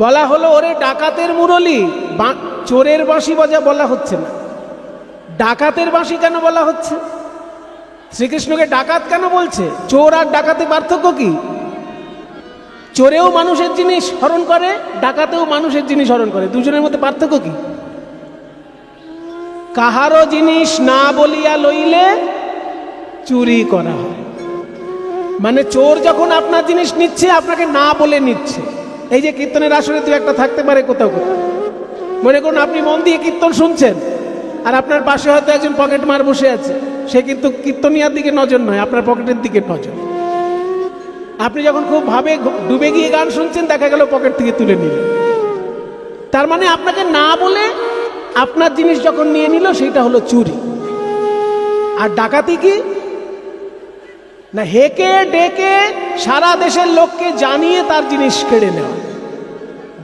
বলা হলো ওরে ডাকাতের মুরলি, চোরের বাঁশি বাজা বলা হচ্ছে না, ডাকাতের বাঁশি কেন বলা হচ্ছে? শ্রীকৃষ্ণকে ডাকাত কেন বলছে? চোর আর ডাকাতে পার্থক্য কি? চোরেও মানুষের জিনিস হরণ করে, ডাকাতেও মানুষের জিনিস হরণ করে, দুজনের মধ্যে পার্থক্য কি? কাহারও জিনিস না বলিয়া লইলে চুরি করা হয়। মানে চোর যখন আপনার জিনিস নিচ্ছে, আপনাকে না বলে নিচ্ছে। এই যে কীর্তনের আসরে দু একটা থাকতে পারে কোথাও কোথাও। মনে করুন আপনি মন দিয়ে কীর্তন শুনছেন, আর আপনার পাশে হয়তো একজন পকেট মার বসে আছে, সে কিন্তু কীর্তনিয়ার দিকে নজর নয়, আপনার পকেটের দিকে নজর। আপনি যখন খুব ভাবে ডুবে গিয়ে গান শুনছেন, দেখা গেল পকেট থেকে তুলে নিলেন। তার মানে আপনাকে না বলে আপনার জিনিস যখন নিয়ে নিল, সেটা হলো চুরি। আর ডাকাতি কি না, হেকে ডেকে সারা দেশের লোককে জানিয়ে তার জিনিস কেড়ে নেওয়া।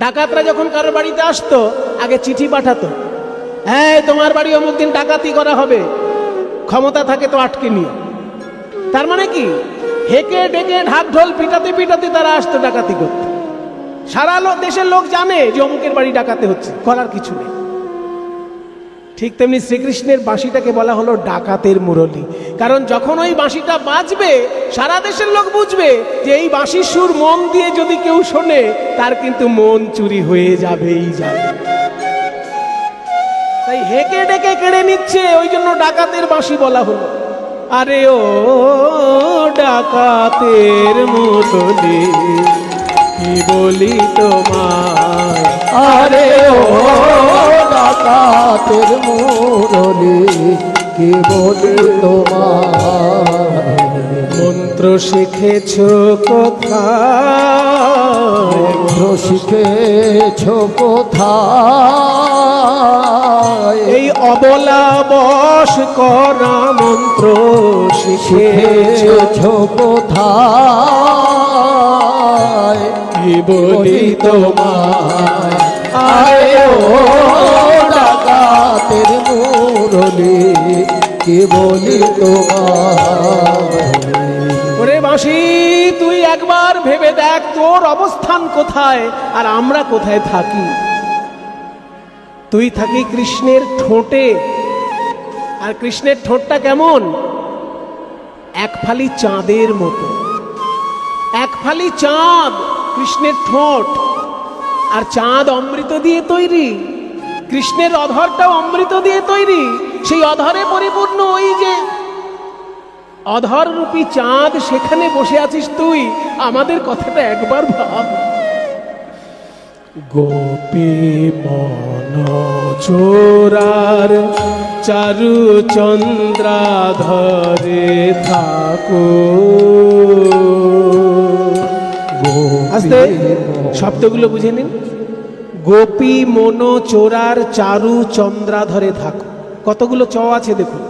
ডাকাতরা যখন কারোর বাড়িতে আসতো, আগে চিঠি পাঠাতো, হ্যাঁ তোমার বাড়ি অমুক দিন ডাকাতি করা হবে, ক্ষমতা থাকে তো আটকে নিও। তার মানে কি, হেকে ডেকে ঢাক ঢোল পিটাতে পিটাতে তারা আসতো ডাকাতি করতে। সারা দেশের লোক জানে যে অমুকের বাড়ি ডাকাতে হচ্ছে, করার কিছু নেই। ঠিক তেমনি শ্রীকৃষ্ণের বাঁশিটাকে বলা হলো ডাকাতের মুরলি। কারণ যখন ওই বাঁশিটা বাজবে, সারা দেশের লোক বুঝবে যে এই বাঁশির সুর মন দিয়ে যদি কেউ শোনে, তার কিন্তু মন চুরি হয়ে যাবেই যাবে। তাই হেকে ডেকে কেড়ে নিচ্ছে, ওই জন্য ডাকাতের বাঁশি বলা হলো। আরে ও ডাকাতের মুরলি কি বলি তোমায়, আরে ও ডাকাতের মুরলি কি বলি তোমায়। মন্ত্র শিখেছ কোথায়, মন্ত্র শিখেছ কোথায়। এই অবলা বশ করা মন্ত্র শিখেছ কোথায়। কি বলি তোমায়, আরে ও ডাকাতের মুরলি কি বলি তোমায়। ওরে বাঁশি, তুই একবার ভেবে দেখ তোর অবস্থান কোথায় আর আমরা কোথায় থাকি। তুই থাকি কৃষ্ণের ঠোঁটে, আর কৃষ্ণের ঠোঁটটা কেমন? এক ফালি চাঁদের মতো, এক ফালি চাঁদ কৃষ্ণের ঠোঁট। আর চাঁদ অমৃত দিয়ে তৈরি, কৃষ্ণের অধরটাও অমৃত দিয়ে তৈরি। সেই অধরে পরিপূর্ণ ওই যে অধর রূপী চাঁদ, সেখানে বসে আছিস তুই। আমাদের কথাটা একবার ভাব। গোপী মন চোরার চারু চন্দ্রাধরে থাকো। আস্তে শব্দগুলো বুঝে নিন। গোপী মন চোরার চারু চন্দ্রাধরে থাকো। কতগুলো চ আছে দেখুন,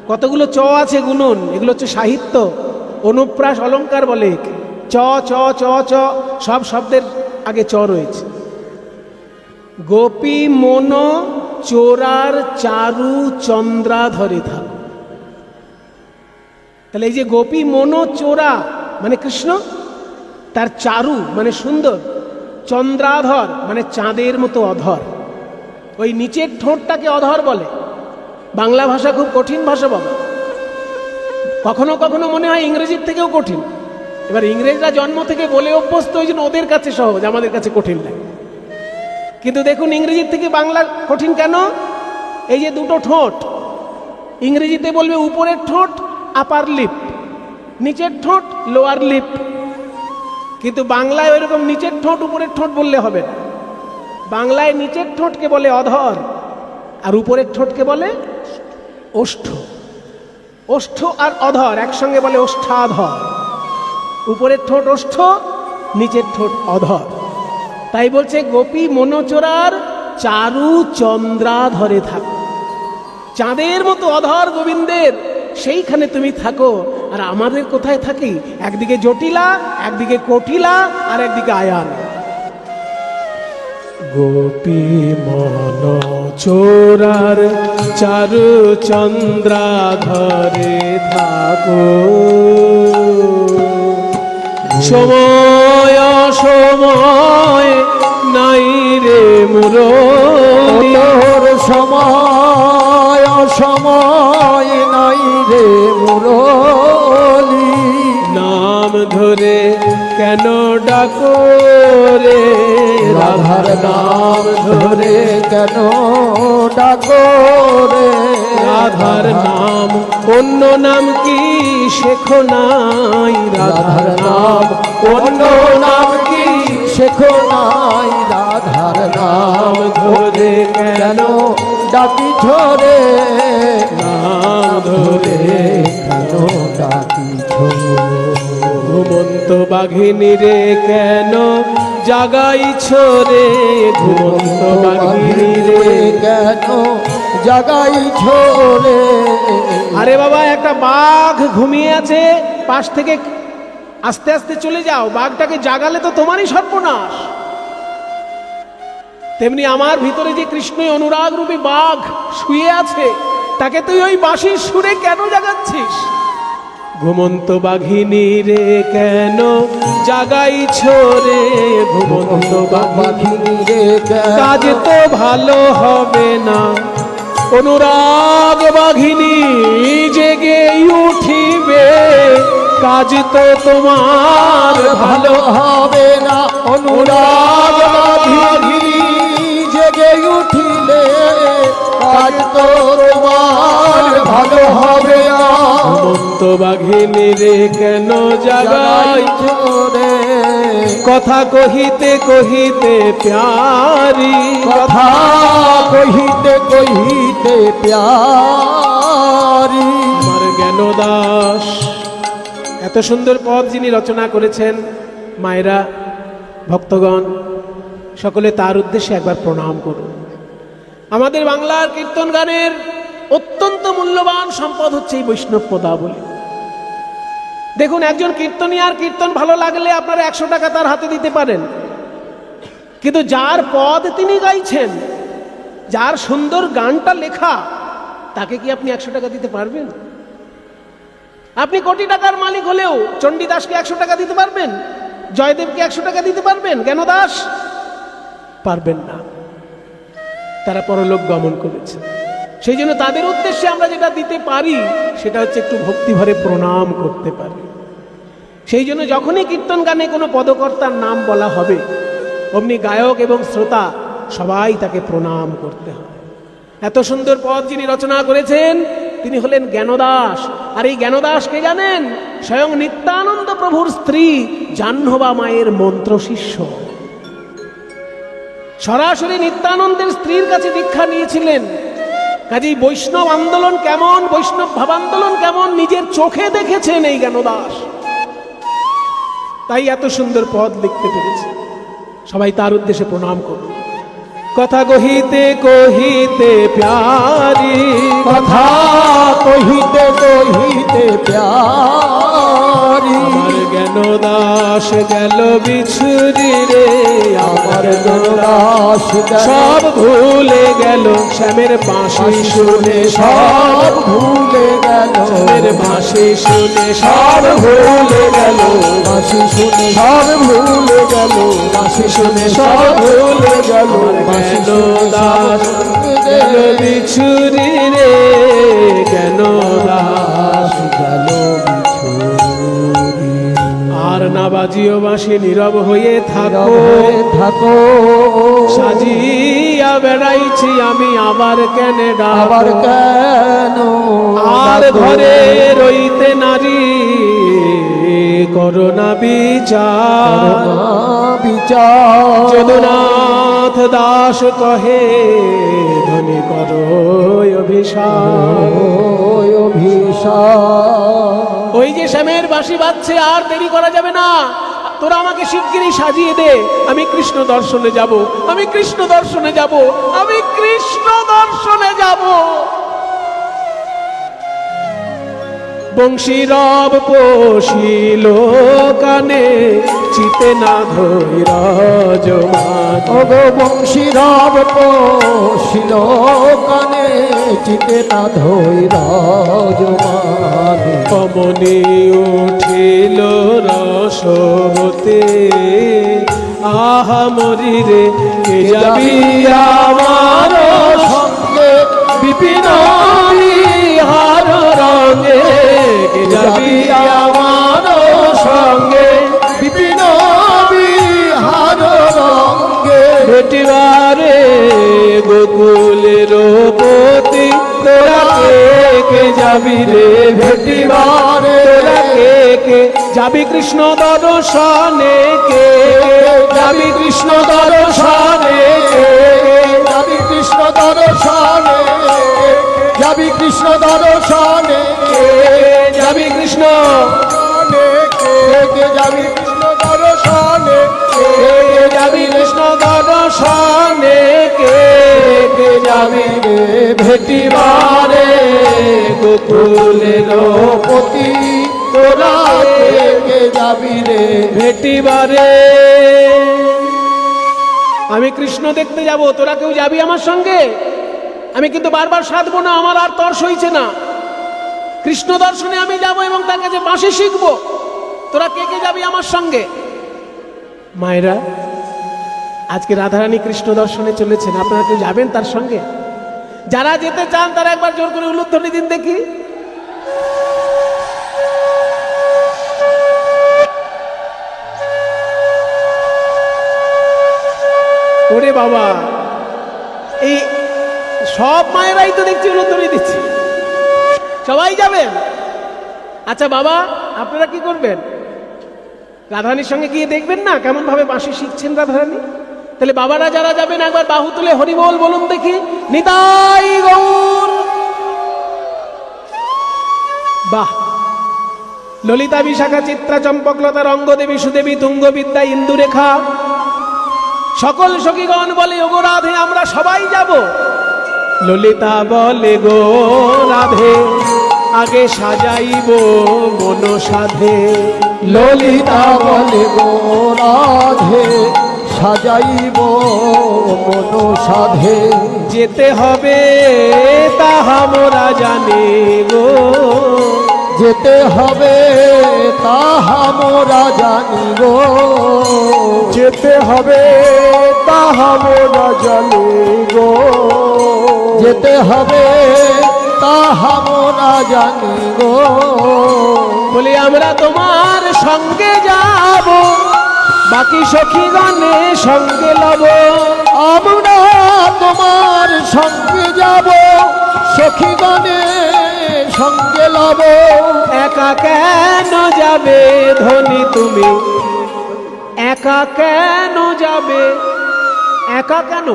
কতগুলো চ আছে গুনুন। এগুলো হচ্ছে সাহিত্য, অনুপ্রাস অলঙ্কার বলে। চ চ চ চ, সব শব্দের আগে চ রয়েছে। গোপী মন চোরার চারু চন্দ্রাধরে থাকো। তাহলে এই যে গোপী মন চোরা মানে কৃষ্ণ, তার চারু মানে সুন্দর, চন্দ্রাধর মানে চাঁদের মতো অধর। ওই নিচের ঠোঁটটাকে অধর বলে। বাংলা ভাষা খুব কঠিন ভাষা বাবা, কখনো কখনো মনে হয় ইংরেজির থেকেও কঠিন। এবার ইংরেজরা জন্ম থেকে বলে অভ্যস্ত, ওই জন্য ওদের কাছে সহজ, আমাদের কাছে কঠিন লাগে। কিন্তু দেখুন ইংরেজির থেকে বাংলা কঠিন কেন? এই যে দুটো ঠোঁট, ইংরেজিতে বলবে উপরের ঠোঁট আপার লিপ, নিচের ঠোঁট লোয়ার লিপ। কিন্তু বাংলায় ওইরকম নিচের ঠোঁট উপরের ঠোঁট বললে হবে না। বাংলায় নিচের ঠোঁটকে বলে অধর, আর উপরের ঠোঁটকে বলে ওষ্ঠ। ওষ্ঠ আর অধর একসঙ্গে বলে ওষ্ঠাধর। উপরের ঠোঁট ওষ্ঠ, নিচের ঠোঁট অধর। তাই বলছে গোপী মনোচরার চারু চন্দ্রাধরে থাকো। চাঁদের মতো অধর গোবিন্দের, সেইখানে তুমি থাকো। আর আমাদের কোথায় থাকি? একদিকে জটিলা, একদিকে কটিলা, আর একদিকে আয়ান। গোপী মন চোরার চারু চন্দ্রাধরে থাকো। সময় সময় রে রাধার নাম ধরে কেন ডাকো রে রাধার নাম, অন্য নাম কি শেখো নাই? রাধার নাম অন্য নাম কি শেখো নাই? রাধার নাম ধরে কেন ডাকিছ রে নাম ধরে কেন ডাকিছ? ঘুমন্ত বাঘিনী রে কেন জাগাইছ রে? ঘুমন্ত বাঘিনী রে কেন জাগাইছ রে? আরে বাবা, একটা বাঘ ঘুমিয়ে আছে, পাশ থেকে আস্তে আস্তে চলে যাও, বাঘটাকে জাগালে তো তোমারই সর্বনাশ। তেমনি আমার ভিতরে যে কৃষ্ণই অনুরাগ রূপী বাঘ শুয়ে আছে, তাকে তুই ওই বাঁশির সুরে কেন জাগাচ্ছিস? ঘুমন্ত বাঘিনী রে কেন জাগাইছ রে? ঘুমন্ত বাঘিনী রে কাজ তো ভালো হবে না, অনুরাগ বাঘিনী জেগে উঠিবে, কাজ তো তোমার ভালো হবে না। অনুরাগ বাঘিনী জেগে উঠিলে কাজ তো তোমার ভালো হবে না। ঘুমন্ত বাঘিনী রে কেন জাগাইছ রে কথা কহিতে কহিতে প্যারি, কথা কহিতে কহিতে প্যারি। আমার জ্ঞানদাস এত সুন্দর পদ যিনি রচনা করেছেন, মায়েরা, ভক্তগণ সকলে তার উদ্দেশ্যে একবার প্রণাম করুন। আমাদের বাংলার কীর্তন গানের অত্যন্ত মূল্যবান সম্পদ হচ্ছে এই বৈষ্ণব পদাবলী। দেখুন, একজন কীর্তনিয়ার কীর্তন ভালো লাগলে আপনারা 100 টাকা তার হাতে দিতে পারেন, কিন্তু যার পদ তিনি গাইছেন, যার সুন্দর গানটা লেখা, তাকে কি আপনি 100 টাকা দিতে পারবেন? আপনি কোটি টাকার মালিক হলেও চণ্ডীদাসকে 100 টাকা দিতে পারবেন? জয়দেবকে 100 টাকা দিতে পারবেন? জ্ঞানদাস পারবেন না। তারা পরলোক গমন করেছে। সেই জন্য তাদের উদ্দেশ্যে আমরা যেটা দিতে পারি সেটা হচ্ছে একটু ভক্তিভরে প্রণাম করতে পারি। সেই জন্য যখনই কীর্তন গানে কোনো পদকর্তার নাম বলা হবে, অমনি গায়ক এবং শ্রোতা সবাই তাকে প্রণাম করতে হবে। এত সুন্দর পদ যিনি রচনা করেছেন তিনি হলেন জ্ঞানদাস। আর এই জ্ঞানদাস কে জানেন? স্বয়ং নিত্যানন্দ প্রভুর স্ত্রী জাহ্নবা মায়ের মন্ত্র শিষ্য। সরাসরি নিত্যানন্দের স্ত্রীর কাছে দীক্ষা নিয়েছিলেন। কাজেই বৈষ্ণব আন্দোলন কেমন, বৈষ্ণব ভাবান্দোলন কেমন নিজের চোখে দেখেছেন এই জ্ঞানদাস, তাই এত সুন্দর পদ লিখতে পেরেছে। সবাই তার উদ্দেশ্যে প্রণাম করুন। কথা কহিতে কহিতে প্যারি, কথা কহিতে কহিতে প্যারি। আমার জ্ঞানদাস গেল বিছুরি রে, আমার জ্ঞানদাস সব ভুলে গেল শ্যামের বাঁশি শুনে, সব ভুলে গেল শ্যামের বাঁশি শুনে সব ভুলে গেল, বাঁশি শুনে সব ভুলে গেল, বাঁশি শুনে সব ভুলে গেল। জ্ঞানদাস গেল বিছুরি রে, জ্ঞানদাস গেল বিছুরি। আর না বাজিও বাঁশি, নীরব হয়ে থাকো থাকো। সাজিয়া বেড়াইছি আমি আবার কেন আবার ডাকো? কেন আর ঘরে রইতে নারী করোনা বিচার, বিচার। যদুনাথ দাস কহে ধনী করো অভিশাপ। অভিশাপ। ওই যে শ্যামের বাঁশি বাজছে, আর দেরি করা যাবে না। তোরা আমাকে শিগগিরই সাজিয়ে দে, আমি কৃষ্ণ দর্শনে যাব, আমি কৃষ্ণ দর্শনে যাব, আমি কৃষ্ণ দর্শনে যাব। বংশীরব পশিল কানে, চিতে না ধৈর্য মান। ওগো বংশীরব পশিল কানে, চিতে না ধৈর্য মান। কমনি উঠিল রসবতে, আহা মরি রে কে যাবি আমার সঙ্গে বিপিন হার রঙে, কে যাবি আমার সঙ্গে বিপিন বিহার ভেটিবারে গোকুলের পতি তোরা কে যাবি রে ভেটিবারে তোরা কে যাবি কৃষ্ণ দর্শনে কে যাবি কৃষ্ণ দর্শনে কে যাবি কৃষ্ণ দর্শনে যাবি কৃষ্ণ দর্শনে যাবি কৃষ্ণ কে যাবি কৃষ্ণ দর্শনে যাবি কৃষ্ণ দর্শনে কে যাবি রে ভেটিবারে গোকুলের পতি তোরা কে যাবি রে ভেটিবারে। আমি কৃষ্ণ দেখতে যাব, তোরা কেউ যাবি আমার সঙ্গে? আমি কিন্তু বারবার সাধবো না, আমার আর তর সইছে না। কৃষ্ণ দর্শনে আমি যাব এবং তার কাছে বাঁশি শিখবো। তোরা কে যাবি আমার সঙ্গে? মায়েরা, আজকে রাধারানী কৃষ্ণ দর্শনে চলেছেন, আপনারা কেউ যাবেন তার সঙ্গে? যারা যেতে চান তারা একবার জোর করে উলুধ্বনি দিন দেখি। ওরে বাবা, এই সব মায়েরাই তো দেখছি উলুধ্বনি দিচ্ছে। সবাই যাবেন? আচ্ছা বাবা, আপনারা কি করবেন? রাধারানীর সঙ্গে গিয়ে দেখবেন না কেমন ভাবে বাঁশি শিখছেন রাধারানী? তাহলে বাবারা যারা যাবেন একবার বাহু তুলে হরিবোল বলুন দেখি। নিতাই গৌর। বাহ! ললিতা, বিশাখা, চিত্রা, চম্পকলতা, রঙ্গদেবী, সুদেবী, তুঙ্গ বিদ্যা, ইন্দুরেখা, সকল সখীগণ বলে ওগো রাধে আমরা সবাই যাব। ললিতা বলে গো রাধে আগে সাজাইব মন সাধে। ললিতা বলে গো রাধে সাজাইব মন সাধে। যেতে হবে তাহা মোরা জানি গো, যেতে হবে তাহা মোরা জানি গো, যেতে হবে তাহা মোরা জানি গো, যেতে হবে তাহা মোরা জানি গো। বলি আমরা তোমার সঙ্গে যাব, বাকি সখীগণে সঙ্গে লব। আমরা তোমার সঙ্গে যাব, সখীগণে সঙ্গে লব। একা কেন যাবে ধনী তুমি, একা কেন যাবে? একা কেন?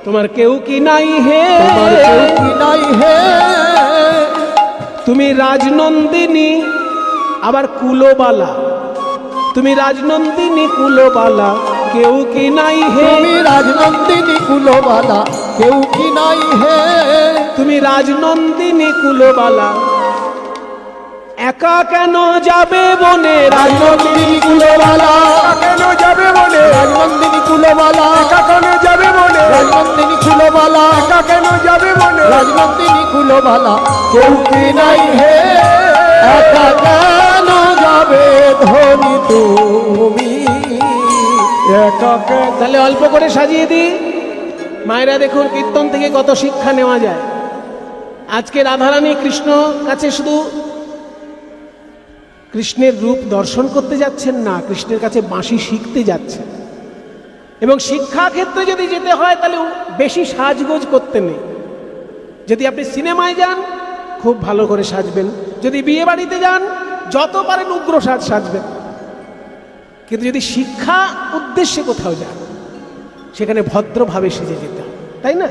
তোমার কেউ কি নাই হে? তোমার কেউ কি নাই হে? তুমি রাজনন্দিনী আবার কুলবালা, তুমি রাজনন্দিনী কুলবালা, কেউ কি নাই হে? তুমি রাজনন্দিনী কুলবালা, কেউ কি নাই হে? তুমি রাজনন্দিনী কুলবালা, একা কেন যাবে বনে? রাজনন্দিনী কুলবালা কেন যাবে বনে? রাজনন্দিনী কুলবালা একা কেন যাবে বনে? রাজনন্দিনী কুলবালা একা কেন যাবে বনে? রাজনন্দিনী কুলবালা, কেউ কি নাই হে? একা কেন যাবে ধনী তুমি? একা কেন? তাহলে অল্প করে সাজিয়ে দিই। মায়েরা দেখুন, কীর্তন থেকে কত শিক্ষা নেওয়া যায়। আজকে রাধারানী কৃষ্ণ কাছে শুধু কৃষ্ণের রূপ দর্শন করতে যাচ্ছেন না, কৃষ্ণের কাছে বাঁশি শিখতে যাচ্ছেন। এবং শিক্ষা ক্ষেত্রে যদি যেতে হয় তাহলে বেশি সাজগোজ করতে নেই। যদি আপনি সিনেমায় যান খুব ভালো করে সাজবেন, যদি বিয়ে বাড়িতে যান যত পারেন উগ্র সাজ সাজবেন। কিন্তু যদি শিক্ষা উদ্দেশ্যে কোথাও যান সেখানে ভদ্রভাবে সেজে যেতে হবে, তাই না?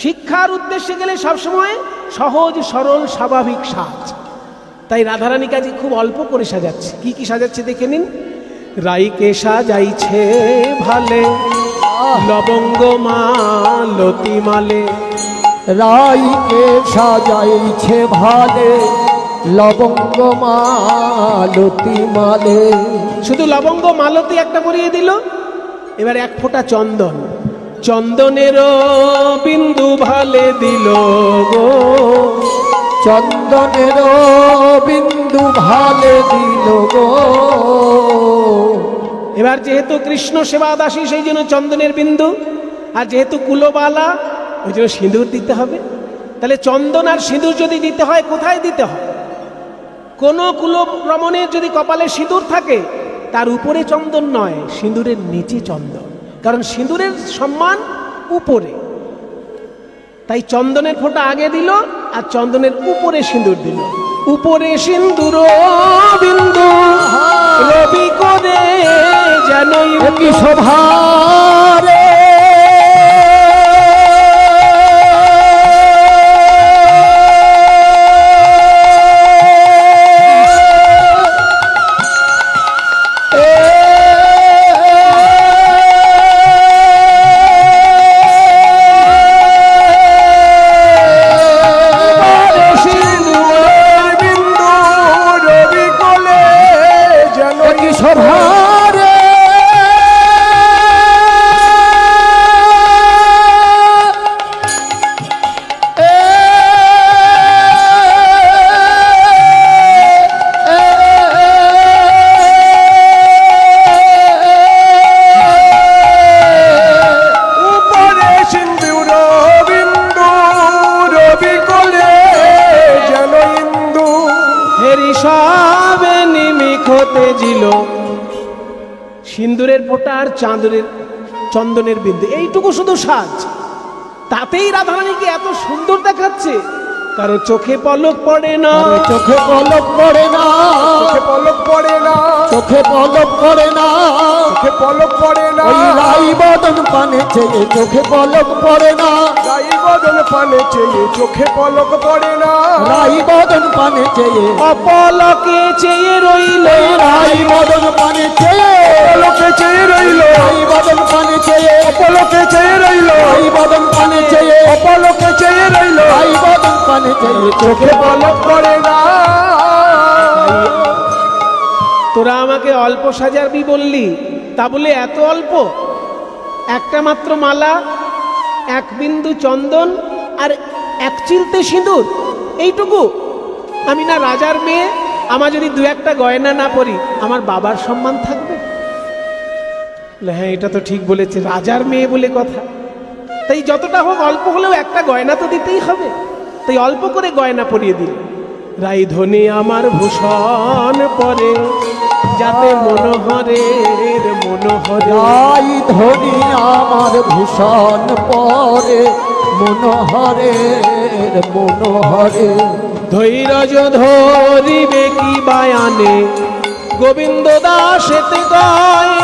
শিক্ষার উদ্দেশ্যে গেলে সবসময় সহজ সরল স্বাভাবিক সাজ। তাই রাধারানী কাজে খুব অল্প করে সাজাচ্ছে। কি কি সাজাচ্ছে দেখে নিন। রাইকে সাজাইছে ভালে, লবঙ্গ মালতি মালে। রাইকে সাজাইছে ভালে, লবঙ্গ মালতি মালে। শুধু লবঙ্গ মালতি একটা পরিয়ে দিল, এবার এক ফোঁটা চন্দন, চন্দনেরও বিন্দু ভালে দিল গো। চন্দনের বিন্দু ভালে দিল গো। এবার যেহেতু কৃষ্ণ সেবা দাসী সেই জন্য চন্দনের বিন্দু, আর যেহেতু কুলবালা ওই জন্য সিঁদুর দিতে হবে। তাহলে চন্দন আর সিঁদুর যদি দিতে হয় কোথায় দিতে হয়? কোনো কুলরমণের যদি কপালে সিঁদুর থাকে তার উপরে চন্দন নয়, সিঁদুরের নিচে চন্দন। কারণ সিঁদুরের সম্মান উপরে, তাই চন্দনের ফোঁটা আগে দিল আর চন্দনের উপরে সিঁদুর দিল। উপরে সিন্দুর বিন্দু রবি করে যেন কি শোভারে সিন্দুরের ফোঁটা আর চন্দনের বিন্দু, এইটুকু শুধু সাজ, তাতেই রাধারানীকে এত সুন্দর দেখাচ্ছে। কারো চোখে পলক পড়ে না, চোখে পলক পড়ে না, চোখে পলক পড়ে না, চোখে পলক পড়ে না, চোখে পলক পড়ে না, ওই রাই বদন পানে চেয়ে চোখে পলক পড়ে না, রাই বদন পানে চেয়ে চোখে পলক পড়ে না, রাই বদন পানে চেয়ে অপলকে চেয়ে রইল, রাই বদন পানে চেয়ে পলকে চেয়ে রইল, রাই বদন পানে চেয়ে পলকে চেয়ে রইল, রাই বদন পানে চেয়ে পলকে চেয়ে রইল, রাই বদন পানে চেয়ে চোখে পলক পড়ে না। তোরা আমাকে অল্প সাজাবি বললি, তা বলে এত অল্প? একটা মাত্র মালা, এক বিন্দু চন্দন আর এক চিলতে সিঁদুর, এইটুকু? আমি না রাজার মেয়ে, আমার যদি দু একটা গয়না না পরি আমার বাবার সম্মান থাকবে? হ্যাঁ, এটা তো ঠিক বলেছে, রাজার মেয়ে বলে কথা। তাই যতটা হোক অল্প হলেও একটা গয়না তো দিতেই হবে, তাই অল্প করে গয়না পরিয়ে দিল। রাইধনী আমার ভূষণ পরে যাতে মনোহরের মনোহরে, রাই ধনী আমার ভূষণ পরে মনোহরের মনোহরে, ধৈর্য ধরিবে কি বায়ানে গোবিন্দ দাসেতে গায়,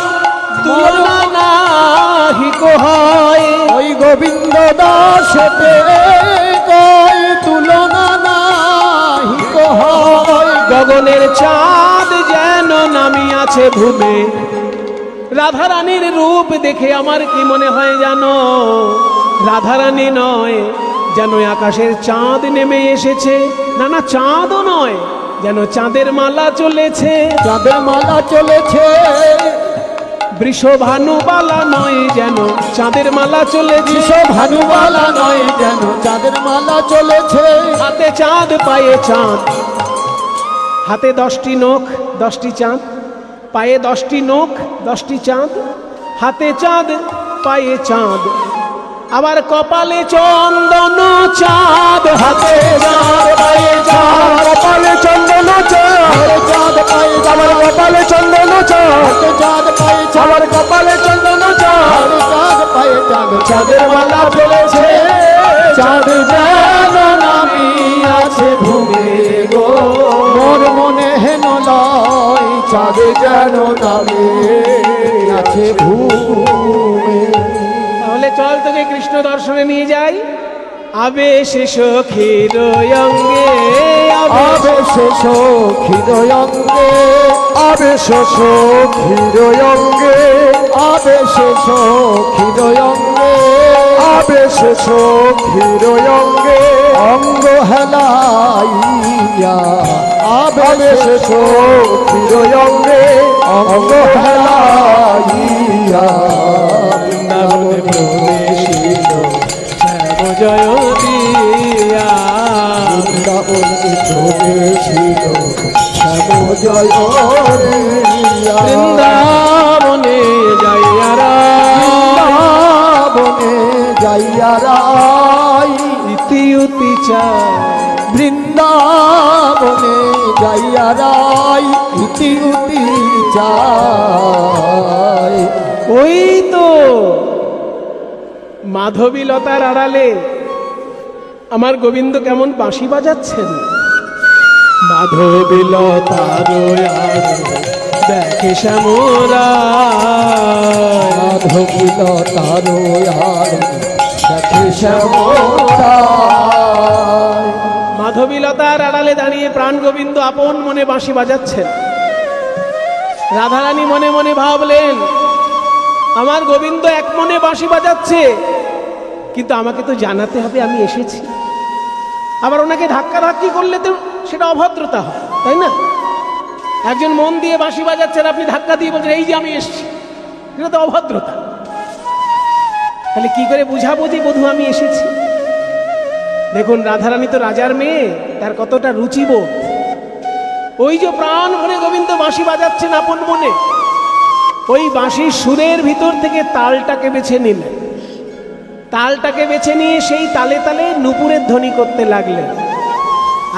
তুলনা নাহি কো হয়। ওই গোবিন্দ দাসেতে কয় তুলনা নাহি কো হয়। গগনের চাঁদ যেন নামিয়াছে ভূমে, রাধারানীর রূপ দেখে আমার কি মনে হয় জানো? রাধারানী নয়, যেন আকাশের চাঁদ নেমে এসেছে। না না, চাঁদও নয়, যেন চাঁদের মালা চলেছে, চাঁদের মালা চলেছে। বৃষভানুবালা নয়, যেন চাঁদের মালা চলেছে। ভানুবালা নয়, যেন চাঁদের মালা চলেছে। হাতে চাঁদ পায়ে চাঁদ, হাতে 10টি নখ 10টি চাঁদ, পায়ে 10টি নখ 10টি চাঁদ, হাতে চাঁদ পায়ে চাঁদ, আবার কপালে চন্দন চাঁদ, হাতে চাঁদ পায়ে চাঁদ, কপালে চন্দন চাঁদ, চাঁদ পায়ে আমার কপালে চন্দন চাঁদ, চাঁদ পায়ে আমার কপালে চন্দন চাঁদ, চাঁদ পায়ে চাঁদ চাঁদের মালা চলেছে। চাঁদ যেন নামিয়াছে ভূমে গো, মোর মনে হেন লয় চাঁদ যেন নামিয়াছে ভূমে। তাহলে চল তোকে কৃষ্ণ দর্শনে নিয়ে যাই। আবেশে সখীর অঙ্গে, আবেশ সখীর অঙ্গে, আবেশ সখীর অঙ্গে, আবেশ সখীর অঙ্গে, আবেশ সখীর অঙ্গে, অঙ্গ হেলাইয়া আবেশ সখীর অঙ্গে, অঙ্গ হেলাইয়া বৃন্দাবনে প্রবেশিত শ্যাম জয় দিয়া, বৃন্দাবনে প্রবেশিত শ্যাম জয় দিয়া, বৃন্দাবনে যাইয়ারা বৃন্দাবনে যাইয়া রাই ইতি উতি চায়। বৃন্দাবনে যাইয়া রাই ইতি উতি চায়। ওই তো মাধবী লতার আড়ালে আমার গোবিন্দ কেমন বাঁশি বাজাচ্ছেন। মাধবী লতার আড়ালে দেখে শ্যামরা, মাধবী লতার আড়ালে দেখে শ্যামরা। মাধবী লতার আড়ালে দাঁড়িয়ে প্রাণ গোবিন্দ আপন মনে বাঁশি বাজাচ্ছেন। রাধারানী মনে মনে ভাবলেন, আমার গোবিন্দ এক মনে বাঁশি বাজাচ্ছে, কিন্তু আমাকে তো জানাতে হবে আমি এসেছি। আবার ওনাকে ধাক্কা ধাক্কি করলে তো সেটা অভদ্রতা হয়, তাই না? একজন মন দিয়ে বাঁশি বাজাচ্ছেন, আপনি ধাক্কা দিয়ে বলছেন এই যে আমি এসেছি, এটা তো অভদ্রতা। তাহলে কি করে বুঝাবো যে বধূ আমি এসেছি? দেখুন, রাধারানী তো রাজার মেয়ে, তার কতটা রুচিবোধ। ওই যে প্রাণ ভরে গোবিন্দ বাঁশি বাজাচ্ছেন আপন মনে, ওই বাঁশির সুরের ভিতর থেকে তালটাকে বেছে নিলেন। তালটাকে বেছে নিয়ে সেই তালে তালে নূপুরের ধ্বনি করতে লাগলেন।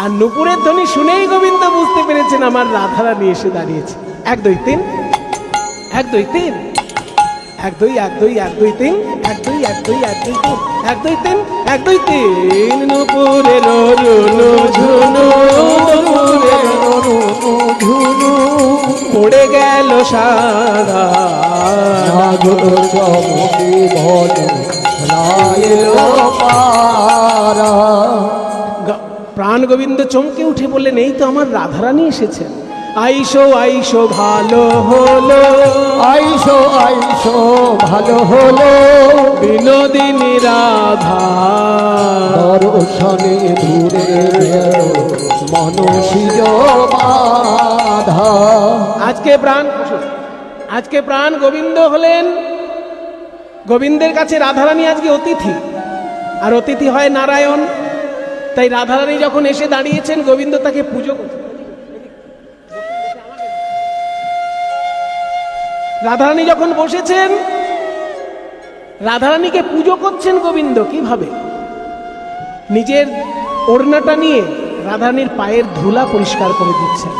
আর নূপুরের ধ্বনি শুনেই গোবিন্দ বুঝতে পেরেছেন আমার রাধারানী এসে দাঁড়িয়েছে। 1 2 3 1 2 3 1 2 1 2 1 2 3 1 2 1 2 1 2 3 1 2 3 1 2 3 নূপুরের রুনু ঝুনু, নূপুরের রুনু ঝুনু পড়ে গেল সারা। নাগর চমকে ভজন রায়ের পারা। প্রাণ গোবিন্দ চমকে উঠে বললেন, এই তো আমার রাধারানী এসেছেন। আইসো আইসো ভালো হলো, আইসো আইসো ভালো হলো, বিনোদিনী রাধা দর্শনে দূরে গেল মনসিজ বাধা। আজকে প্রাণ গোবিন্দ হলেন, গোবিন্দের কাছে রাধারানী আজকে অতিথি, আর অতিথি হয় নারায়ণ। তাই রাধারানী যখন এসে দাঁড়িয়েছেন, গোবিন্দ তাকে পুজো করছেন। রাধারানী যখন বসেছেন, রাধারানীকে পুজো করছেন গোবিন্দ। কিভাবে? নিজের ওড়নাটা নিয়ে রাধারানীর পায়ের ধুলা পরিষ্কার করে দিচ্ছেন।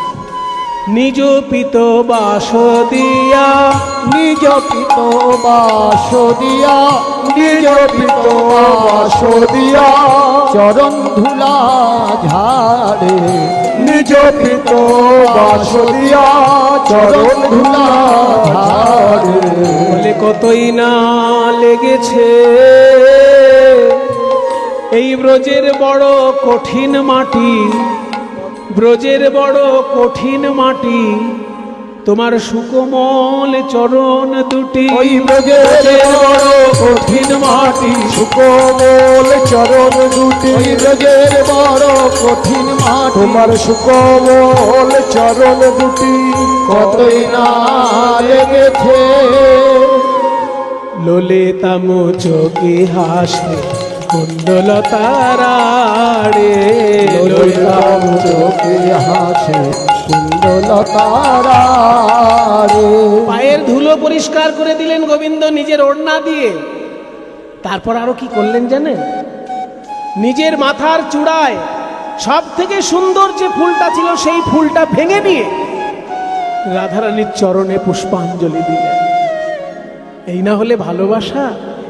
নিজ পিত বাস দিয়া, নিজ পিত বাস দিয়া, নিজ পিত বাস দিয়া, চরণ ধুলা ঝাড়ে। নিজ পিত বাস দিয়া, চরণ ধুলা ঝাড়ে। বলে কতই না লেগেছে এই ব্রজের বড় কঠিন মাটি, ব্রজের বড় কঠিন মাটি, তোমার সুকোমল চরণ দুটি। ওই ব্রজের বড় কঠিন মাটি, সুকোমল চরণ দুটি। ওই ব্রজের বড় কঠিন মাটি, তোমার সুকোমল চরণ দুটি। কতই না লেগেছে ললিতা মুচকি হাসে কুণ্ডলতারাড়ে। ললিতা মুচকি হাসে কুণ্ডলতারাড়ে। পায়ের ধুলো পরিষ্কার করে দিলেন গোবিন্দ নিজের ওড়না দিয়ে। তারপর আরো কি করলেন জানেন? নিজের মাথার চূড়ায় সব থেকে সুন্দর যে ফুলটা ছিল সেই ফুলটা ভেঙে নিয়ে রাধারানীর চরণে পুষ্পাঞ্জলি দিলেন। এই না হলে ভালোবাসা?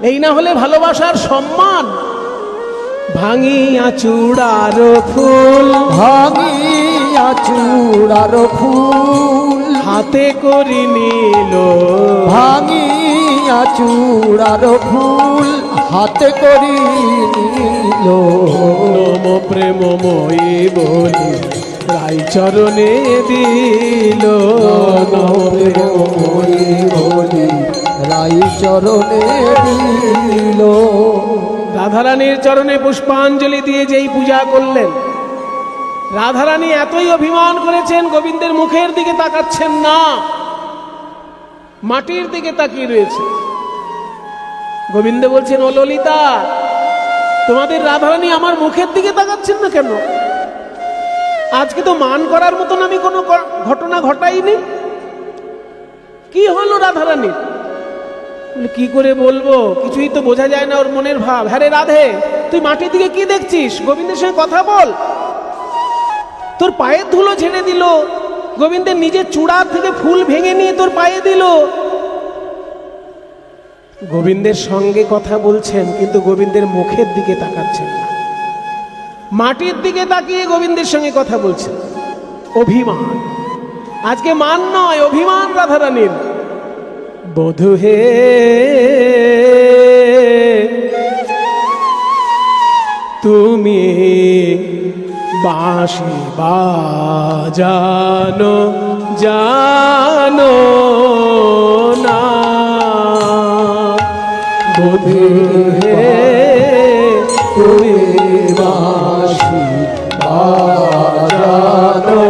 এই না হলে ভালোবাসার সম্মান? ভাঙিয়া চূড়ার ফুল, ভাঙিয়া চূড়ার ফুল, হাতে করি নিল। ভাঙিয়া চূড়ার ফুল, হাতে করি নিল। নম প্রেমময়ী বলি রাই চরণে দিল। নম প্রেমময়ী বলি রাই চরণে দিল। রাধারানীর চরণে পুষ্পাঞ্জলি দিয়ে যেই পূজা করলেন, রাধারানী এতই অভিমান করেছেন, গোবিন্দের মুখের দিকে তাকাচ্ছেন না, মাটির দিকে তাকিয়ে রয়েছে। গোবিন্দ বলছেন, ও ললিতা, তোমাদের রাধারানী আমার মুখের দিকে তাকাচ্ছেন না কেন? আজকে তো মান করার মতন আমি কোনো ঘটনা ঘটাইনি। কি হলো রাধারানীর? বলে, কি করে বলবো, কিছুই তো বোঝা যায় না ওর মনের ভাব। হ্যাঁ রে রাধে, তুই মাটির দিকে কি দেখছিস? গোবিন্দের সঙ্গে কথা বল। তোর পায়ের ধুলো ঝেড়ে দিল, গোবিন্দের নিজের চূড়া থেকে ফুল ভেঙে নিয়ে তোর পায়ে দিল। গোবিন্দের সঙ্গে কথা বলছেন, কিন্তু গোবিন্দের মুখের দিকে তাকাচ্ছেন না, মাটির দিকে তাকিয়ে গোবিন্দের সঙ্গে কথা বলছেন। অভিমান, আজকে মান নয়, অভিমান রাধারানীর। বধূ হে তুমি বাঁশি বাজানো জানো না, বধূ হে তুমি বাঁশি বাজানো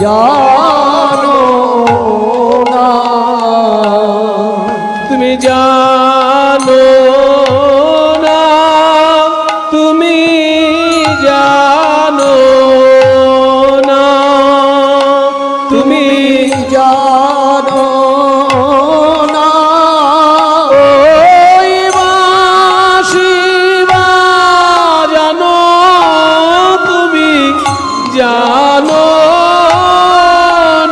জানো না, তুমি জানো না, তুমি জানো না, তুমি জানো না, ওই বাঁশি বাজানো তুমি জানো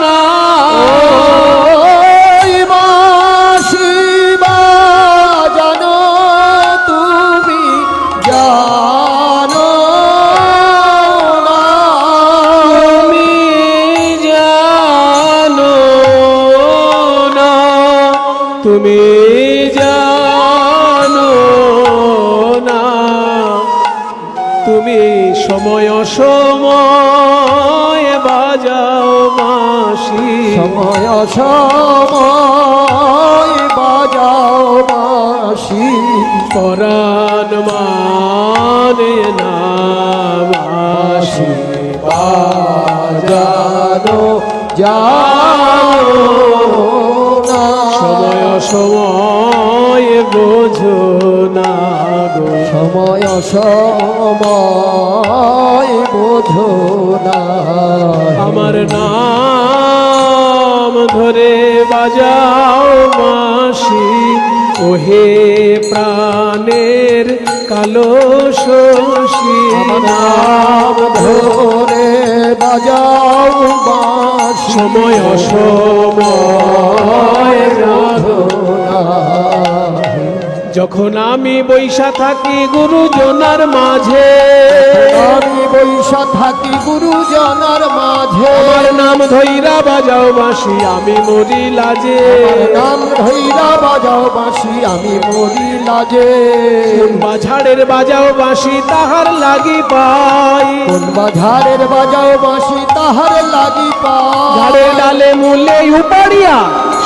না, ওই বাঁশি বাজানো তুমি জানো না, তুমি জানো না, তুমি জানো না, তুমি সময় সময় বাজাও বাঁশি, সময় সময় বাজাও বাঁশি, পরাণ মানে না বাঁশি বাজানো জানো না, সময় সময় বোঝো না গো, সময় সময় বোঝো না, আমার নাম ধরে বাজাও বাঁশি, ওহে প্রাণের কালো শশী, আমার নাম ধরে বাজাও বাঁশি, সময় অসময় বোঝো না, যখন আমি বৈশা থাকি গুরুজনার মাঝে, আমি বৈশা থাকি গুরুজনার মাঝে, আমার নাম ধৈরা বাজাও বাঁশি, আমি মরি লাজে, আমার নাম ধৈরা বাজাও বাঁশি, আমি মরি লাজে, বাঝাড়ের বাজাও বাঁশি তাহার লাগি পাই, কোন বাজারের বাজাও বাঁশি তাহার লাগি পাই, ঝাড়ে ডালে মূলে উপাড়িয়া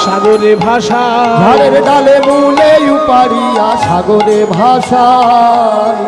সাগরে ভাষা, ঝাড়ের ডালে মূলে উপাড়িয়া সাগরে ভাষায়,